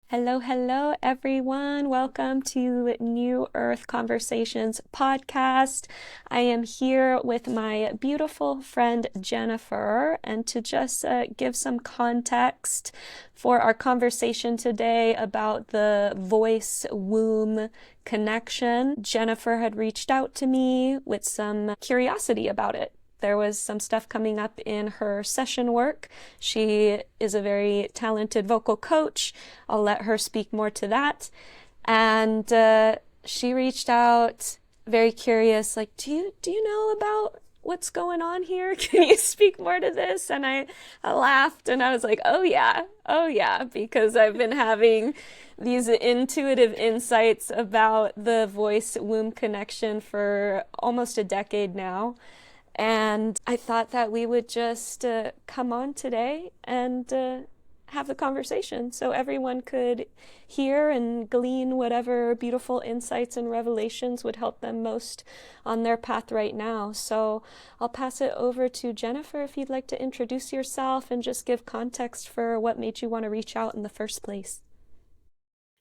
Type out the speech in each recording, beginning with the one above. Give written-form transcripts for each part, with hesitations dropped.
Hello, hello, everyone. Welcome to New Earth Conversations podcast. I am here with my beautiful friend Jennifer, and to just give some context for our conversation today about the voice-womb connection, Jennifer had reached out to me with some curiosity about it. There was some stuff coming up in her session work. She is a very talented vocal coach. I'll let her speak more to that. And she reached out, very curious, like, do you know about what's going on here? Can you speak more to this? And I laughed and I was like, oh yeah, because I've been having these intuitive insights about the voice-womb connection for almost a decade now. And I thought that we would just come on today and have the conversation so everyone could hear and glean whatever beautiful insights and revelations would help them most on their path right now. So I'll pass it over to Jennifer if you'd like to introduce yourself and just give context for what made you want to reach out in the first place.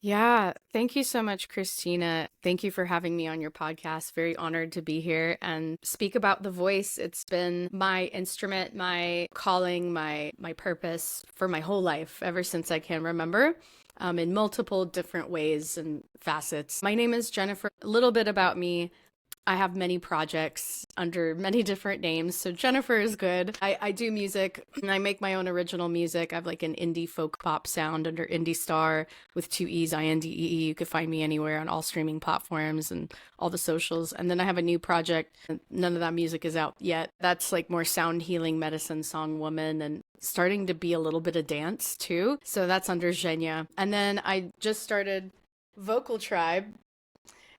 Yeah, thank you so much, Christina. Thank you for having me on your podcast. Very honored to be here and speak about the voice. It's been my instrument, my calling, my purpose for my whole life, ever since I can remember, in multiple different ways and facets. My name is Jennifer. A little bit about me. I have many projects under many different names, so Jennifer is good. I do music, and I make my own original music. I have like an indie folk pop sound under Indee Star with two E's, Indee. You could find me anywhere on all streaming platforms and all the socials. And then I have a new project. None of that music is out yet. That's like more sound healing, medicine, song, woman, and starting to be a little bit of dance too. So that's under Jhenya. And then I just started Vocal Tribe.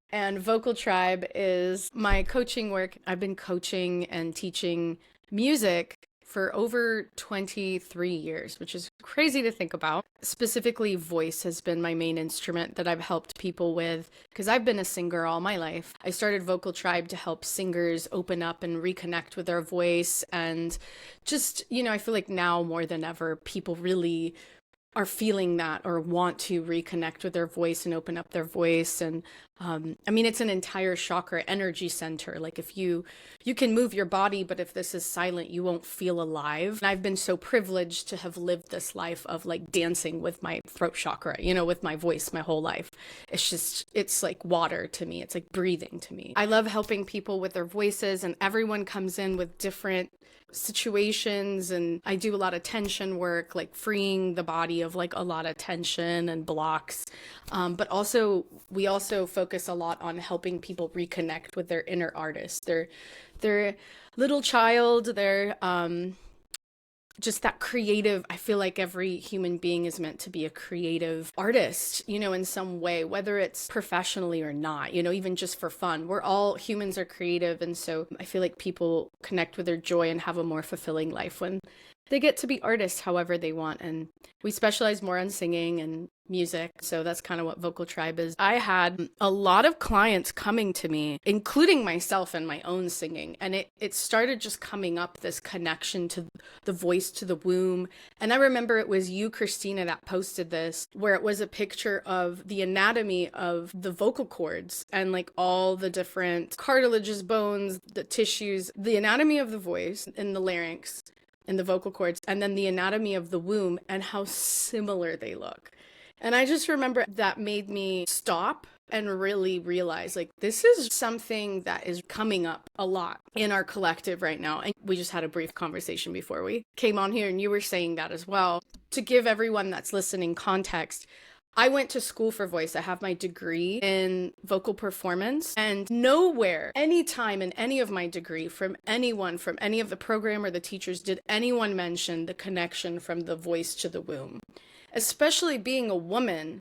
And Vocal Tribe is my coaching work. I've been coaching and teaching music for over 23 years, which is crazy to think about. Specifically, voice has been my main instrument that I've helped people with because I've been a singer all my life. I started Vocal Tribe to help singers open up and reconnect with their voice. And just, I feel like now more than ever, people really are feeling that or want to reconnect with their voice and open up their voice. And it's an entire chakra energy center. Like if you can move your body, but if this is silent, you won't feel alive. And I've been so privileged to have lived this life of like dancing with my throat chakra, with my voice my whole life. It's like water to me. It's like breathing to me. I love helping people with their voices, and everyone comes in with different situations, and I do a lot of tension work, like freeing the body of like a lot of tension and blocks, but also we also focus a lot on helping people reconnect with their inner artist, their little child, their just that creative. I feel like every human being is meant to be a creative artist, in some way, whether it's professionally or not, even just for fun. Humans are creative. And so I feel like people connect with their joy and have a more fulfilling life when they get to be artists however they want. And we specialize more on singing and music. So that's kind of what Vocal Tribe is. I had a lot of clients coming to me, including myself and my own singing. And it started just coming up, this connection to the voice, to the womb. And I remember it was you, Christina, that posted this, where it was a picture of the anatomy of the vocal cords and like all the different cartilages, bones, the tissues, the anatomy of the voice and the larynx and the vocal cords, and then the anatomy of the womb and how similar they look. And I just remember that made me stop and really realize, like, this is something that is coming up a lot in our collective right now. And we just had a brief conversation before we came on here, and you were saying that as well. To give everyone that's listening context, I went to school for voice. I have my degree in vocal performance, and nowhere, anytime in any of my degree, from anyone, from any of the program or the teachers, did anyone mention the connection from the voice to the womb. Especially being a woman,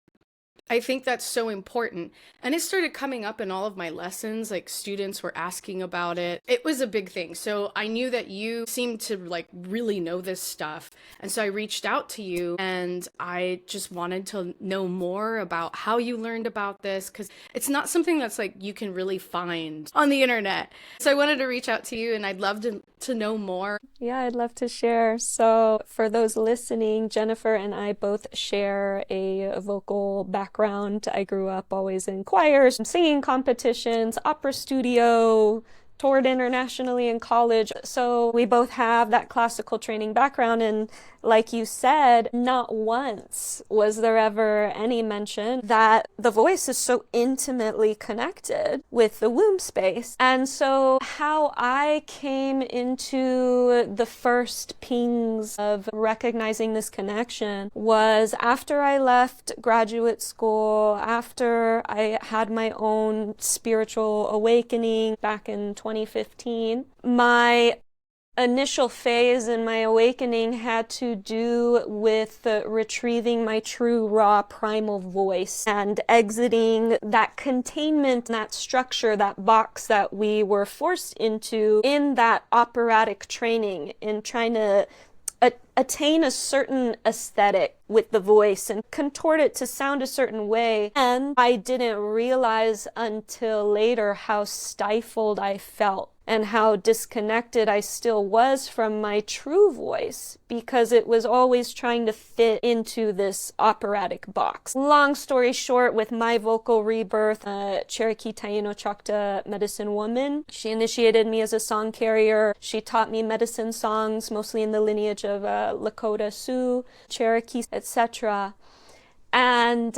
I think that's so important. And it started coming up in all of my lessons, like students were asking about it. It was a big thing. So I knew that you seemed to like really know this stuff. And so I reached out to you and I just wanted to know more about how you learned about this, because it's not something that's like you can really find on the internet. So I wanted to reach out to you and I'd love to know more. Yeah, I'd love to share. So for those listening, Jennifer and I both share a vocal background. I grew up always in choirs, singing competitions, opera studio, toured internationally in college. So we both have that classical training background. And like you said, not once was there ever any mention that the voice is so intimately connected with the womb space. And so how I came into the first pings of recognizing this connection was after I left graduate school, after I had my own spiritual awakening back in 2015. My initial phase in my awakening had to do with retrieving my true, raw, primal voice and exiting that containment, that structure, that box that we were forced into in that operatic training, in trying to attain a certain aesthetic with the voice and contort it to sound a certain way. And I didn't realize until later how stifled I felt and how disconnected I still was from my true voice, because it was always trying to fit into this operatic box. Long story short, with my vocal rebirth, Cherokee Taino Choctaw medicine woman, she initiated me as a song carrier. She taught me medicine songs, mostly in the lineage of Lakota Sioux, Cherokee, etc. And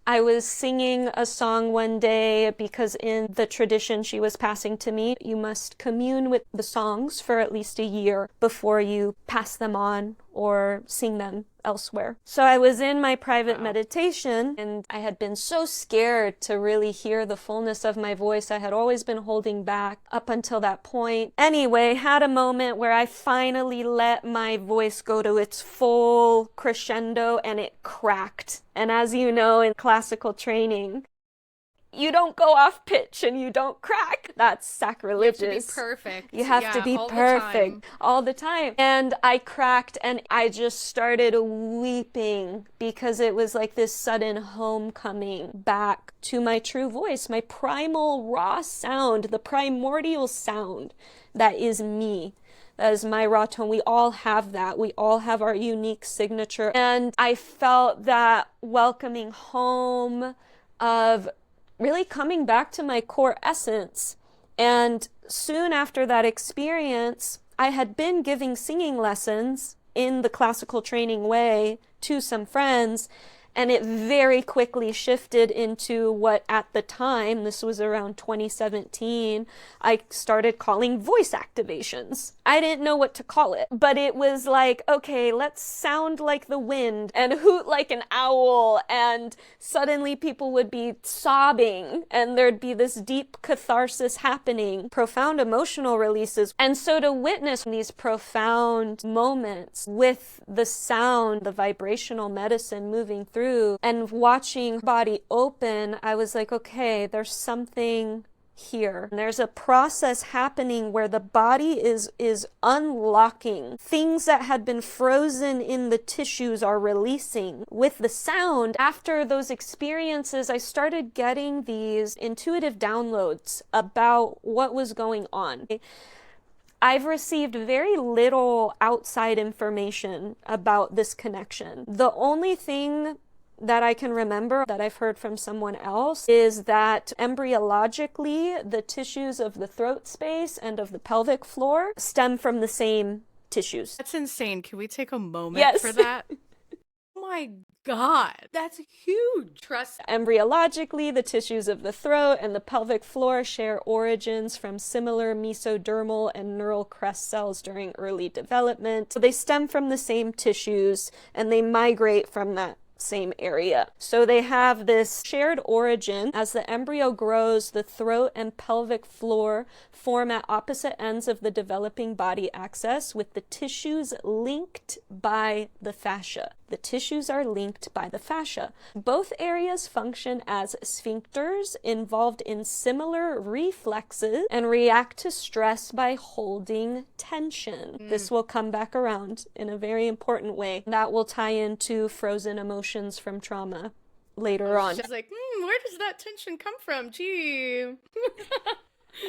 I was singing a song one day because in the tradition she was passing to me, you must commune with the songs for at least a year before you pass them on or sing them elsewhere. So I was in my private meditation and I had been so scared to really hear the fullness of my voice. I had always been holding back up until that point. Anyway, had a moment where I finally let my voice go to its full crescendo and it cracked. And as you know, in classical training, you don't go off pitch and you don't crack. That's sacrilegious. You have to be perfect. You have to be perfect all the time. And I cracked and I just started weeping because it was like this sudden homecoming back to my true voice, my primal raw sound, the primordial sound that is me. That is my raw tone. We all have that. We all have our unique signature. And I felt that welcoming home of really coming back to my core essence. And soon after that experience, I had been giving singing lessons in the classical training way to some friends, and it very quickly shifted into what at the time, this was around 2017, I started calling voice activations. I didn't know what to call it, but it was like, okay, let's sound like the wind and hoot like an owl, and suddenly people would be sobbing and there'd be this deep catharsis happening, profound emotional releases. And so to witness these profound moments with the sound, the vibrational medicine moving through, and watching body open, I was like, okay, there's something here. And there's a process happening where the body is unlocking. Things that had been frozen in the tissues are releasing. With the sound, after those experiences, I started getting these intuitive downloads about what was going on. I've received very little outside information about this connection. The only thing that I can remember that I've heard from someone else is that embryologically the tissues of the throat space and of the pelvic floor stem from the same tissues. That's insane. Can we take a moment for that? Oh my God, that's huge. Trust. Embryologically, the tissues of the throat and the pelvic floor share origins from similar mesodermal and neural crest cells during early development. So they stem from the same tissues and they migrate from that same area. So they have this shared origin. As the embryo grows, the throat and pelvic floor form at opposite ends of the developing body axis, with the tissues linked by the fascia. The tissues are linked by the fascia. Both areas function as sphincters involved in similar reflexes and react to stress by holding tension. This will come back around in a very important way. That will tie into frozen emotions from trauma later on. She's like, where does that tension come from? Gee.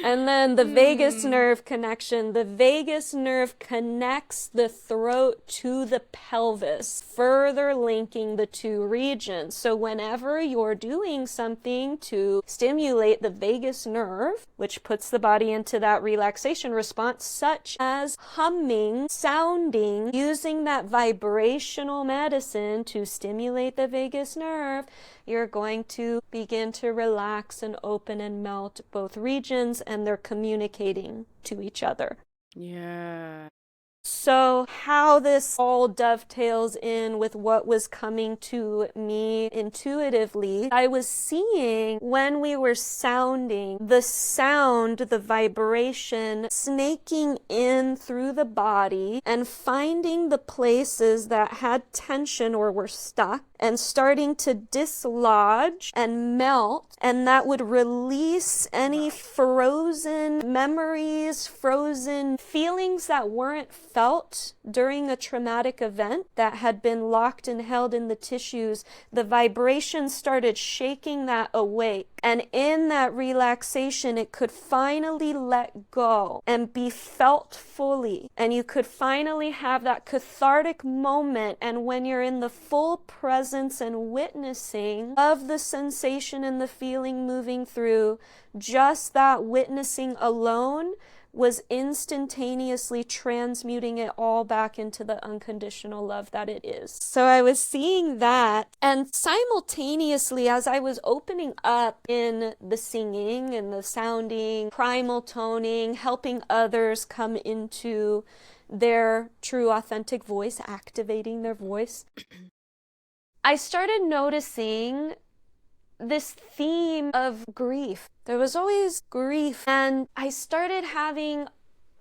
And then the vagus nerve connection. The vagus nerve connects the throat to the pelvis, further linking the two regions. So whenever you're doing something to stimulate the vagus nerve, which puts the body into that relaxation response, such as humming, sounding, using that vibrational medicine to stimulate the vagus nerve, you're going to begin to relax and open and melt both regions, and they're communicating to each other. Yeah. So how this all dovetails in with what was coming to me intuitively, I was seeing when we were sounding, the sound, the vibration, snaking in through the body and finding the places that had tension or were stuck and starting to dislodge and melt, and that would release any frozen memories, frozen feelings that weren't felt during a traumatic event that had been locked and held in the tissues. The vibration started shaking that awake, and in that relaxation it could finally let go and be felt fully, and you could finally have that cathartic moment. And when you're in the full presence and witnessing of the sensation and the feeling moving through, just that witnessing alone was instantaneously transmuting it all back into the unconditional love that it is. So I was seeing that, and simultaneously as I was opening up in the singing and the sounding, primal toning, helping others come into their true authentic voice, activating their voice, I started noticing this theme of grief. There was always grief, and I started having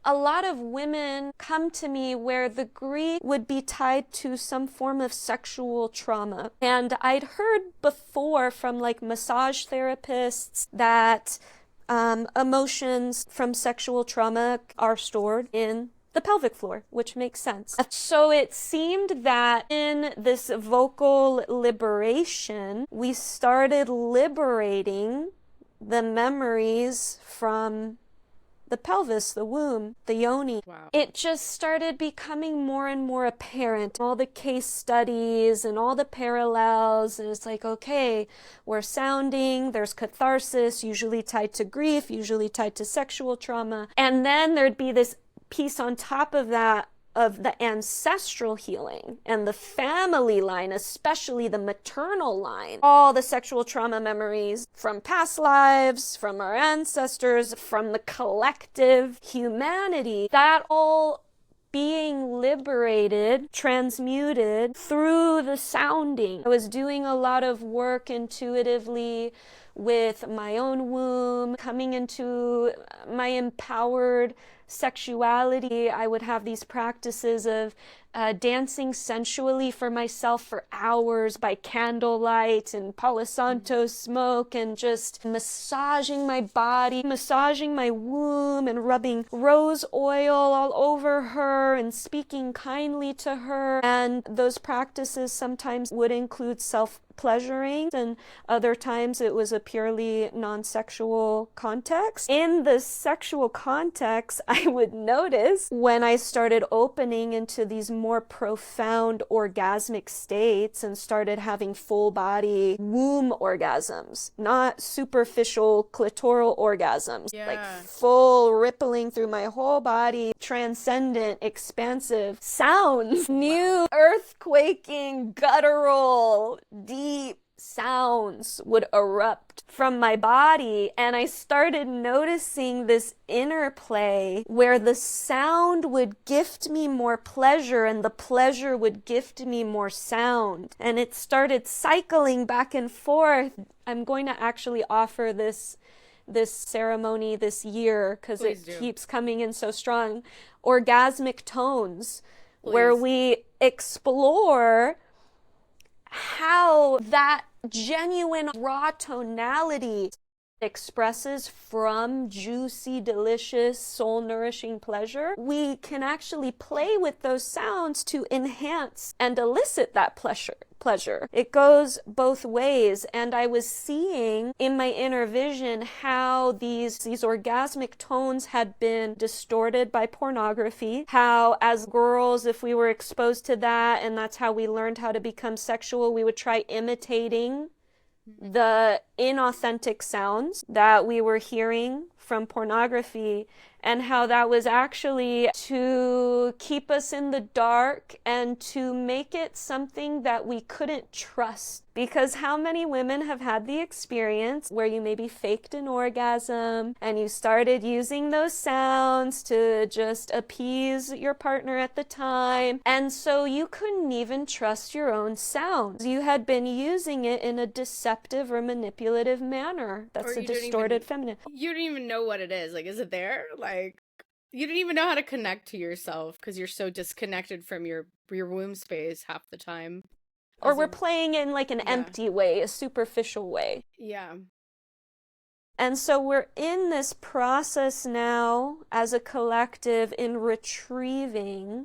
a lot of women come to me where the grief would be tied to some form of sexual trauma. And I'd heard before from like massage therapists that emotions from sexual trauma are stored in the pelvic floor, which makes sense. So it seemed that in this vocal liberation, we started liberating the memories from the pelvis, the womb, the yoni. Wow. It just started becoming more and more apparent. All the case studies and all the parallels, and it's like, okay, we're sounding, there's catharsis, usually tied to grief, usually tied to sexual trauma. And then there'd be this piece on top of that of the ancestral healing and the family line, especially the maternal line, all the sexual trauma memories from past lives, from our ancestors, from the collective humanity, that all being liberated, transmuted through the sounding. I was doing a lot of work intuitively with my own womb, coming into my empowered sexuality. I would have these practices of dancing sensually for myself for hours by candlelight and Palo Santo smoke, and just massaging my body, massaging my womb, and rubbing rose oil all over her and speaking kindly to her. And those practices sometimes would include self-pleasuring, and other times it was a purely non-sexual context. In the sexual context, I would notice when I started opening into these more profound orgasmic states and started having full body womb orgasms, not superficial clitoral orgasms, like full rippling through my whole body, transcendent, expansive sounds, new earthquaking, guttural, deep, sounds would erupt from my body, and I started noticing this interplay where the sound would gift me more pleasure and the pleasure would gift me more sound, and it started cycling back and forth. I'm going to actually offer this ceremony this year because it keeps coming in so strong. Orgasmic tones. Please. Where we explore how that genuine raw tonality expresses from juicy, delicious, soul-nourishing pleasure. We can actually play with those sounds to enhance and elicit that pleasure. It goes both ways, and I was seeing in my inner vision how these orgasmic tones had been distorted by pornography, how as girls, if we were exposed to that and that's how we learned how to become sexual, we would try imitating the inauthentic sounds that we were hearing from pornography, and how that was actually to keep us in the dark and to make it something that we couldn't trust. Because how many women have had the experience where you maybe faked an orgasm and you started using those sounds to just appease your partner at the time, and so you couldn't even trust your own sounds. You had been using it in a deceptive or manipulative manner. That's a distorted feminine. You don't even know what it is. Like, is it there? Like, you don't even know how to connect to yourself because you're so disconnected from your womb space half the time. Or we're playing in like an empty way, a superficial way. Yeah. And so we're in this process now as a collective in retrieving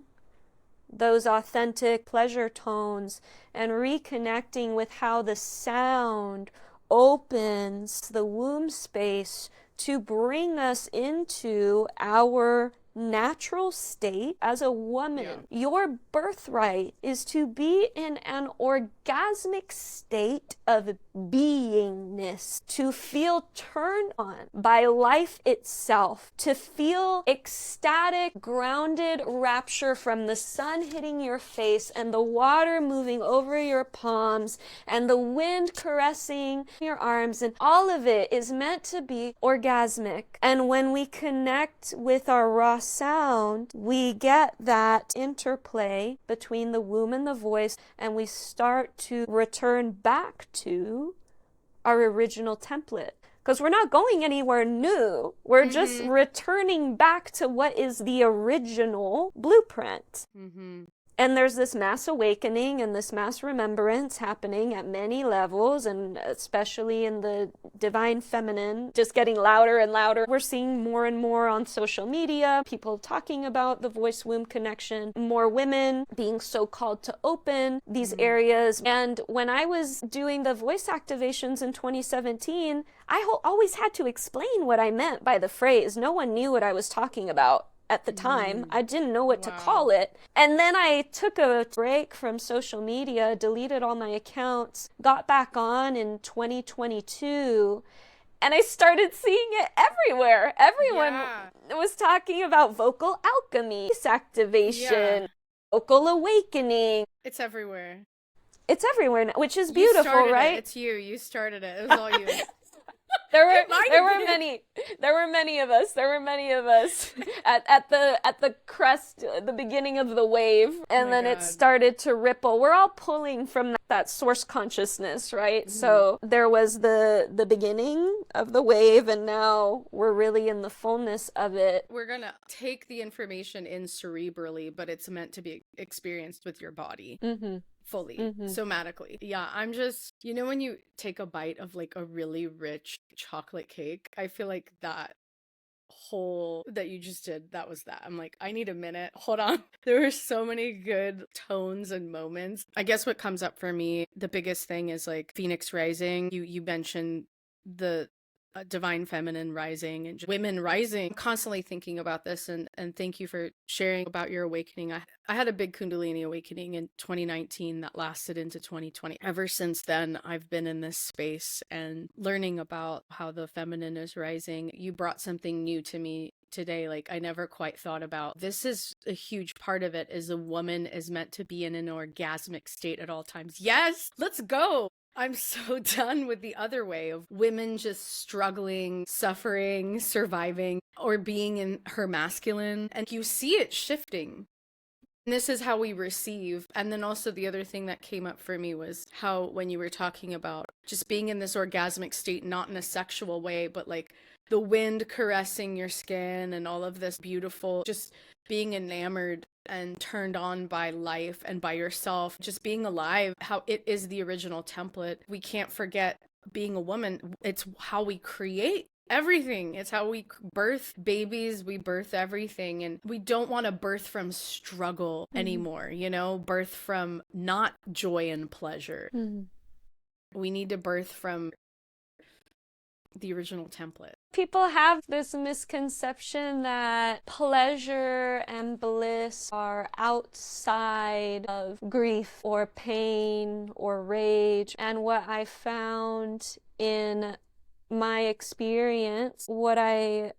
those authentic pleasure tones and reconnecting with how the sound opens the womb space to bring us into our natural state as a woman. Yeah. Your birthright is to be in an orgasmic state of beingness, to feel turned on by life itself, to feel ecstatic, grounded rapture from the sun hitting your face and the water moving over your palms and the wind caressing your arms, and all of it is meant to be orgasmic. And when we connect with our raw sound, we get that interplay between the womb and the voice, and we start to return back to our original template. Because we're not going anywhere new. We're just returning back to what is the original blueprint. And there's this mass awakening and this mass remembrance happening at many levels, and especially in the divine feminine, just getting louder and louder. We're seeing more and more on social media, people talking about the voice-womb connection, more women being so called to open these areas. And when I was doing the voice activations in 2017, I always had to explain what I meant by the phrase. No one knew what I was talking about at the time. I didn't know what to call it. And then I took a break from social media, deleted all my accounts, got back on in 2022, and I started seeing it everywhere. Everyone was talking about vocal alchemy, voice activation, vocal awakening. It's everywhere. It's everywhere now, which is beautiful, right? It's you. You started it. It was all you. There were many of us at the crest, the beginning of the wave, and then it started to ripple. We're all pulling from that source consciousness, right? So there was the beginning of the wave, and now we're really in the fullness of it. We're gonna take the information in cerebrally, but it's meant to be experienced with your body. Fully, somatically. Yeah, I'm just, when you take a bite of like a really rich chocolate cake, I feel like that whole that you just did, that was that. I'm like, I need a minute. Hold on. There were so many good tones and moments. I guess what comes up for me, the biggest thing is like Phoenix rising. You mentioned the divine feminine rising and women rising. I'm constantly thinking about this, and thank you for sharing about your awakening. I had a big Kundalini awakening in 2019 that lasted into 2020. Ever since then, I've been in this space and learning about how the feminine is rising. You brought something new to me today, like I never quite thought about. This is a huge part of it, is a woman is meant to be in an orgasmic state at all times. Yes, let's go. I'm so done with the other way of women just struggling, suffering, surviving, or being in her masculine. And you see it shifting. And this is how we receive. And then also the other thing that came up for me was how when you were talking about just being in this orgasmic state, not in a sexual way, but like the wind caressing your skin and all of this beautiful, just being enamored and turned on by life and by yourself, just being alive, how it is the original template. We can't forget being a woman. It's how we create everything. It's how we birth babies, we birth everything. And we don't want to birth from struggle anymore, birth from not joy and pleasure. We need to birth from the original template. People have this misconception that pleasure and bliss are outside of grief or pain or rage. And what I found in my experience, what I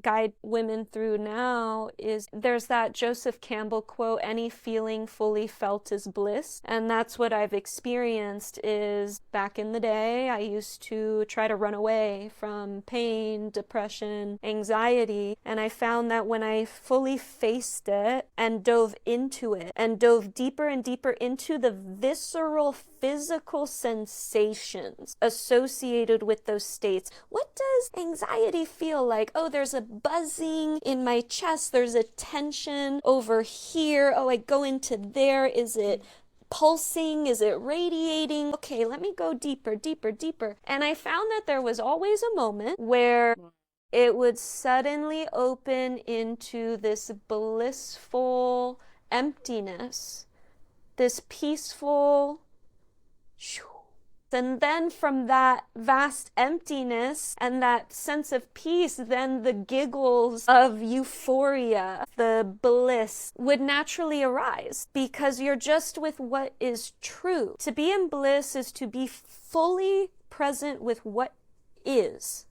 guide women through now is there's that Joseph Campbell quote, any feeling fully felt is bliss. And that's what I've experienced is back in the day, I used to try to run away from pain, depression, anxiety. And I found that when I fully faced it and dove into it and dove deeper and deeper into the visceral physical sensations associated with those states. What does anxiety feel like? Oh, there's a buzzing in my chest. There's a tension over here. Oh, I go into there. Is it pulsing? Is it radiating? Okay, let me go deeper, deeper, deeper. And I found that there was always a moment where it would suddenly open into this blissful emptiness, this peaceful. And then from that vast emptiness and that sense of peace, then the giggles of euphoria, the bliss would naturally arise because you're just with what is true. To be in bliss is to be fully present with what is.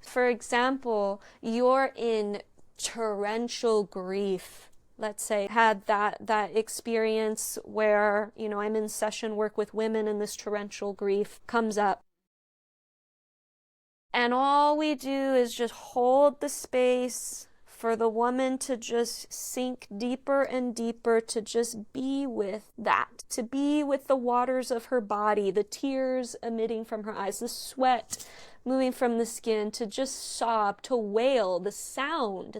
For example, you're in torrential grief. Let's say had that experience where, I'm in session work with women and this torrential grief comes up. And all we do is just hold the space for the woman to just sink deeper and deeper, to just be with that, to be with the waters of her body, the tears emitting from her eyes, the sweat moving from the skin, to just sob, to wail, the sound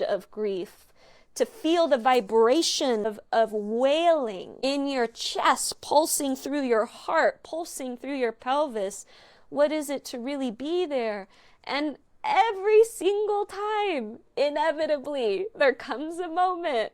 of grief. To feel the vibration of wailing in your chest, pulsing through your heart, pulsing through your pelvis. What is it to really be there? And every single time, inevitably, there comes a moment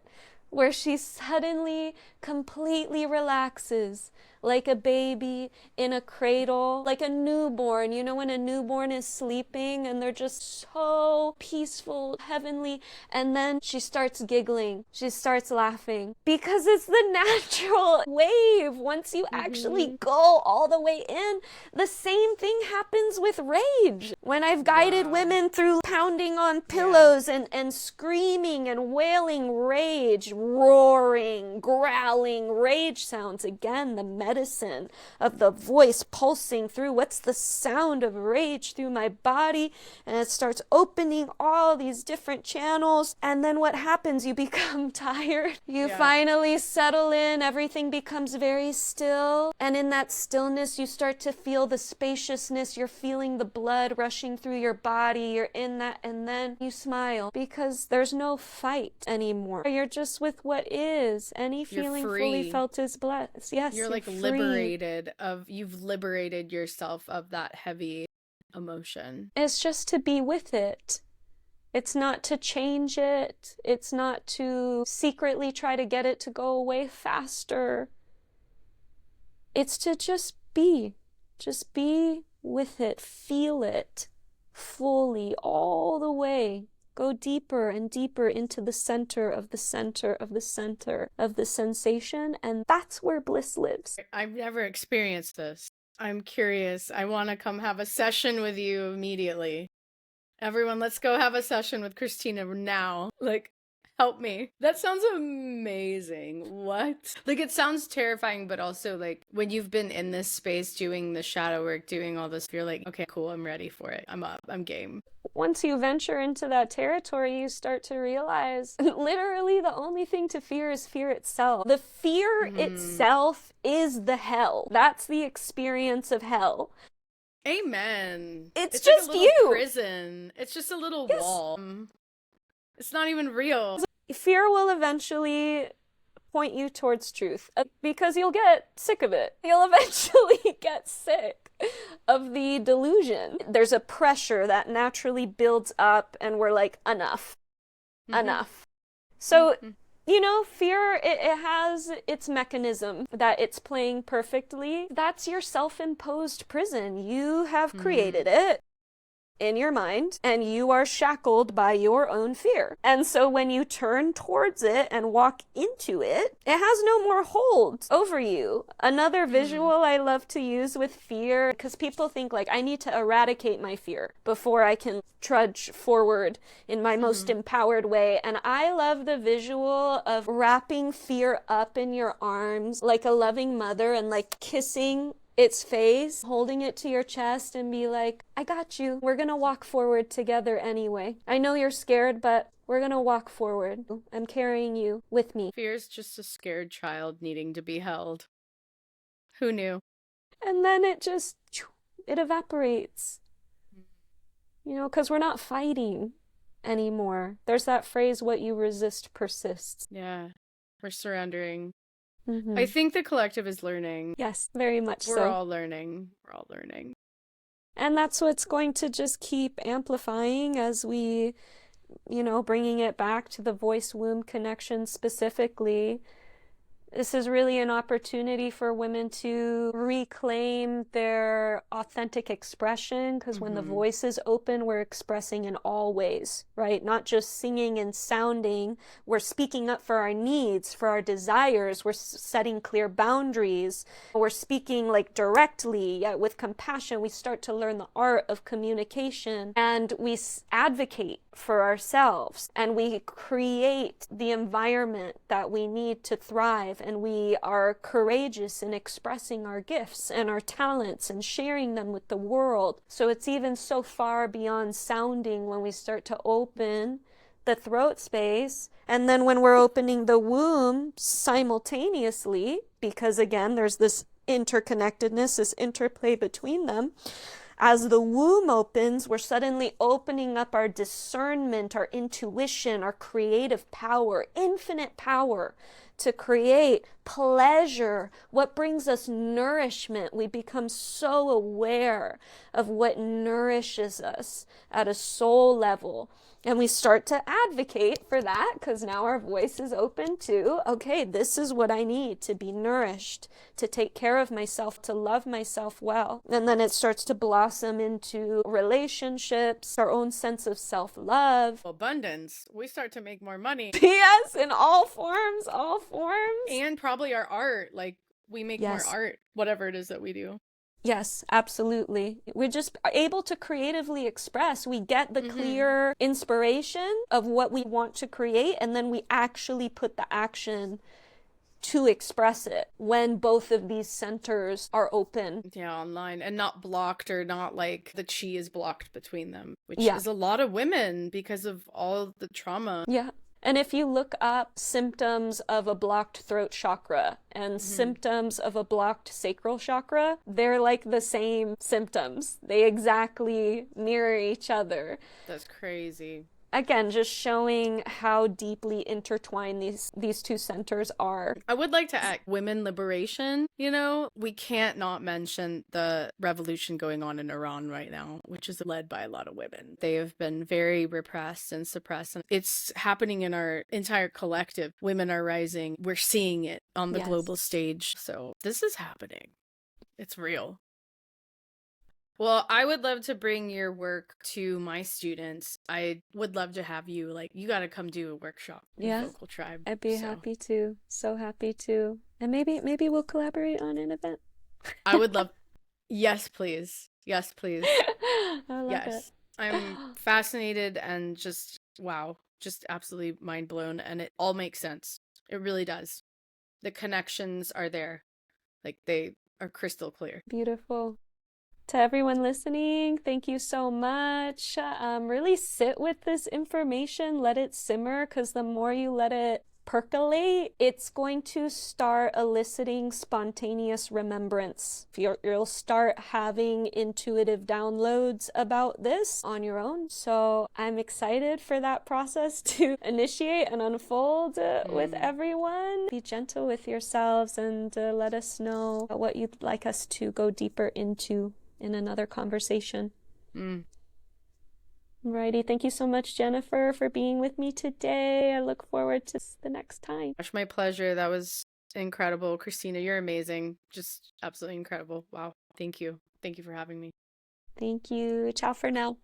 where she suddenly completely relaxes, like a baby in a cradle, like a newborn. When a newborn is sleeping and they're just so peaceful, heavenly, and then she starts giggling, she starts laughing, because it's the natural wave. Once you actually go all the way in, the same thing happens with rage. When I've guided women through pounding on pillows and screaming and wailing rage, roaring, growling rage sounds, again, the medicine of the voice pulsing through. What's the sound of rage through my body? And it starts opening all these different channels. And then what happens? You become tired. You finally settle in. Everything becomes very still. And in that stillness, you start to feel the spaciousness. You're feeling the blood rushing through your body. You're in that. And then you smile because there's no fight anymore. You're just with what is. Any feeling fully felt is blessed. Yes, you're like free. You've liberated yourself of that heavy emotion. It's just to be with it. It's not to change it. It's not to secretly try to get it to go away faster. It's to just be. Just be with it. Feel it fully all the way. Go deeper and deeper into the center of the center of the center of the sensation, and that's where bliss lives. I've never experienced this. I'm curious. I want to come have a session with you immediately. Everyone, let's go have a session with Christina now. Help me. That sounds amazing. What? Like, it sounds terrifying, but also, like, when you've been in this space doing the shadow work, doing all this, you're like, okay, cool, I'm ready for it. I'm up. I'm game. Once you venture into that territory, you start to realize literally the only thing to fear is fear itself. The fear itself is the hell. That's the experience of hell. Amen. It's like just a little you. prison. It's just a little wall. It's not even real. Fear will eventually point you towards truth because you'll get sick of it. You'll eventually get sick of the delusion. There's a pressure that naturally builds up and we're like, enough. So, fear, it has its mechanism that it's playing perfectly. That's your self-imposed prison. You have created it in your mind, and you are shackled by your own fear. And so when you turn towards it and walk into it, it has no more hold over you. Another visual I love to use with fear, because people think like, I need to eradicate my fear before I can trudge forward in my most empowered way. And I love the visual of wrapping fear up in your arms like a loving mother and like kissing its face, holding it to your chest and be like, I got you. We're gonna walk forward together anyway. I know you're scared, but we're gonna walk forward. I'm carrying you with me. Fear's just a scared child needing to be held. Who knew? And then it evaporates. Because we're not fighting anymore. There's that phrase, what you resist persists. Yeah, we're surrendering. I think the collective is learning. Yes, very much so. We're all learning. And that's what's going to just keep amplifying as we, bringing it back to the voice-womb connection specifically. This is really an opportunity for women to reclaim their authentic expression, because when the voice is open, we're expressing in all ways, right? Not just singing and sounding. We're speaking up for our needs, for our desires. We're setting clear boundaries. We're speaking like directly, yet with compassion. We start to learn the art of communication, and we advocate for ourselves, and we create the environment that we need to thrive, and we are courageous in expressing our gifts and our talents and sharing them with the world. So it's even so far beyond sounding when we start to open the throat space, and then when we're opening the womb simultaneously, because again there's this interconnectedness, this interplay between them. As the womb opens, we're suddenly opening up our discernment, our intuition, our creative power, infinite power to create pleasure, what brings us nourishment. We become so aware of what nourishes us at a soul level. And we start to advocate for that because now our voice is open to, okay, this is what I need to be nourished, to take care of myself, to love myself well. And then it starts to blossom into relationships, our own sense of self-love. Abundance. We start to make more money. Yes, in all forms. And probably our art. Like, we make more art, whatever it is that we do. Yes, absolutely. We're just able to creatively express. We get the clear inspiration of what we want to create, and then we actually put the action to express it when both of these centers are open. Yeah, online, and not blocked, or not like the chi is blocked between them, which is a lot of women because of all the trauma. Yeah. And if you look up symptoms of a blocked throat chakra and symptoms of a blocked sacral chakra, they're like the same symptoms. They exactly mirror each other. That's crazy. Again, just showing how deeply intertwined these two centers are. I would like to add women liberation. We can't not mention the revolution going on in Iran right now, which is led by a lot of women. They have been very repressed and suppressed, and it's happening in our entire collective. Women are rising. We're seeing it on the global stage. So this is happening. It's real. Well, I would love to bring your work to my students. I would love to have you, you got to come do a workshop in Vocal Tribe. I'd be happy to. So happy to. And maybe we'll collaborate on an event. I would love. Yes, please. Yes, please. I love it. I'm fascinated and just, wow. just absolutely mind blown, and it all makes sense. It really does. The connections are there. Like, they are crystal clear. Beautiful. To everyone listening, thank you so much. Really sit with this information, let it simmer, because the more you let it percolate, it's going to start eliciting spontaneous remembrance. You'll start having intuitive downloads about this on your own. So I'm excited for that process to initiate and unfold with everyone. Be gentle with yourselves and let us know what you'd like us to go deeper into in another conversation. Alrighty, thank you so much, Jennifer, for being with me today. I look forward to the next time. Gosh, my pleasure. That was incredible. Christina, you're amazing. Just absolutely incredible. Wow. Thank you. Thank you for having me. Thank you. Ciao for now.